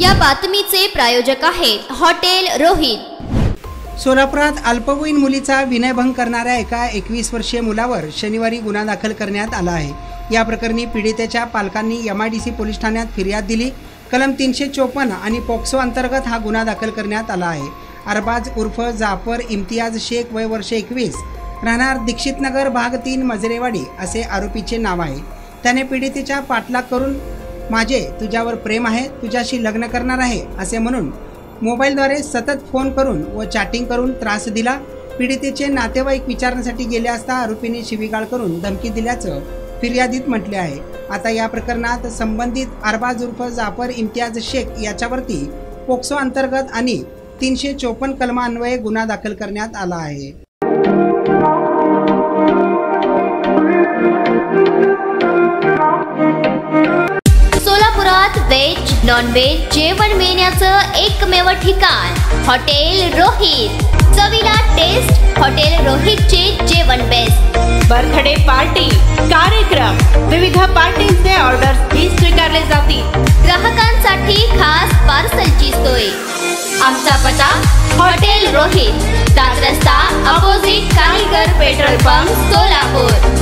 या बातमीचे प्रायोजक आहेत हॉटेल रोहित। सोलापुरात अल्पवयीन मुलीचा विनयभंग करणाऱ्या एका 21 वर्षीय मुलावर शनिवारी गुन्हा दाखल करण्यात आला आहे। या प्रकरणी पीडितेच्या पालकांनी MIDC पोलीस ठाण्यात फिर्याद दिली। कलम 354 आणि पोक्सो अंतर्गत हा गुन्हा दाखल करण्यात आला आहे। अरबाज उर्फ जाफर इम्तियाज शेख वय वर्ष 21 राहणार दीक्षितनगर भाग 3 मजरेवाडी असे आरोपीचे नाव आहे। त्याने पीडितेच्या पाठलाग करून माझे तुझ्यावर प्रेम आहे, तुझ्याशी लग्न करणार आहे असे म्हणून मोबाईलद्वारे सतत फोन करून व चॅटिंग करून त्रास दिला। पीडितेचे नातेवाईक विचारण्यासाठी गेले असता आरोपीने शिवीगाळ करून धमकी दिल्याचं फिर्यादीत म्हटले आहे। आता या प्रकरणात संबंधित अरबाज उर्फ जाफर इम्तियाज शेख याच्यावरती पोक्सो अंतर्गत आणि 354 कलमान्वये गुन्हा दाखल करण्यात आला आहे। सोलापुरात व्हेज नॉन व्हेज जेवण मिळण्याचं एकमेव ठिकाण हॉटेल रोहित। चवीला टेस्ट हॉटेल रोहितचे जेवण बेस्ट। बर्थडे पार्टी, कार्यक्रम, विविध पार्टींचे ऑर्डर्स ही स्वीकारले जातील। ग्राहकांसाठी खास पार्सलची सोय। आमचा पत्ता हॉटेल रोहित, दादर रस्ता अपोजिट कारीगर पेट्रोल पंप सोलापूर।